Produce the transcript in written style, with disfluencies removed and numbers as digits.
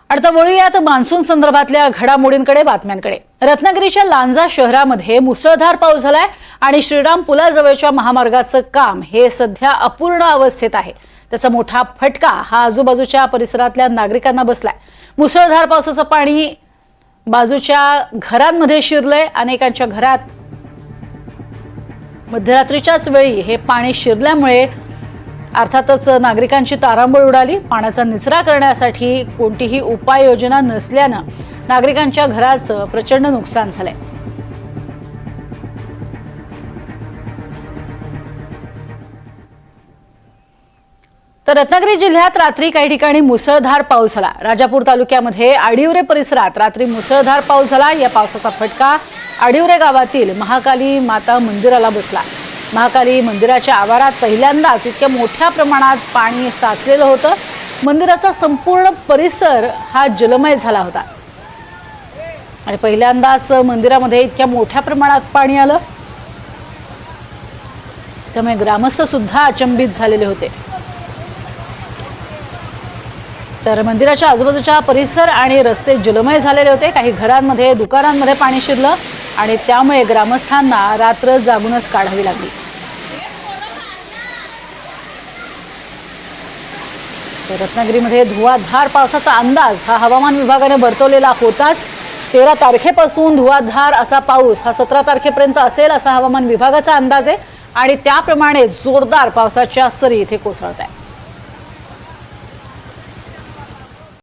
आता वळूयात मान्सून संदर्भातल्या घडामोडींकडे बातम्यांकडे। रत्नागिरीच्या लांजा शहरामध्ये मुसळधार पाऊस झालाय आणि श्रीराम पुलाजवळच्या महामार्गाचं काम हे सध्या अपूर्ण अवस्थेत आहे। त्याचा मोठा फटका हा आजूबाजूच्या परिसरातल्या नागरिकांना बसलाय। मुसळधार पावसाचं पाणी बाजूच्या घरांमध्ये शिरलंय। अनेकांच्या घरात मध्यरात्रीच्याच वेळी हे पाणी शिरल्यामुळे अर्थातच नागरिकांची तारांबळ उडाली। पाण्याचा निचरा करण्यासाठी कोणतीही उपाययोजना नसल्याने नागरिकांच्या घराचं प्रचंड नुकसान झालंय। तर रत्नागिरी जिल्ह्यात रात्री काही ठिकाणी मुसळधार पाऊस झाला। राजापूर तालुक्यामध्ये आडिवरे परिसरात रात्री मुसळधार पाऊस झाला। या पावसाचा फटका आडिवरे गावातील महाकाली माता मंदिराला बसला। महाकाली मंदिराच्या आवारात पहिल्यांदाच इतक्या मोठ्या प्रमाणात पाणी साचलेलं होतं। मंदिराचा संपूर्ण परिसर हा जलमय झाला होता आणि पहिल्यांदाच मंदिरामध्ये इतक्या मोठ्या प्रमाणात पाणी आलं, त्यामुळे ग्रामस्थ सुद्धा अचंबित झालेले होते। तर मंदिराच्या आजूबाजूचा परिसर आणि रस्ते जलमय झालेले होते। काही घरांमध्ये दुकानांमध्ये पाणी शिरलं आणि त्यामुळे ग्रामस्थांना रात्र जागूनच काढावी लागली। रत्नागिरीमध्ये धुवाधार पावसाचा अंदाज हा हवामान विभागाने वर्तवलेला होताच। 13 तारखेपासून धुवाधार असा पाऊस हा 17 तारखेपर्यंत असेल असा हवामान विभागाचा अंदाज आहे आणि त्याप्रमाणे जोरदार पावसाच्या सरी इथे कोसळत आहेत।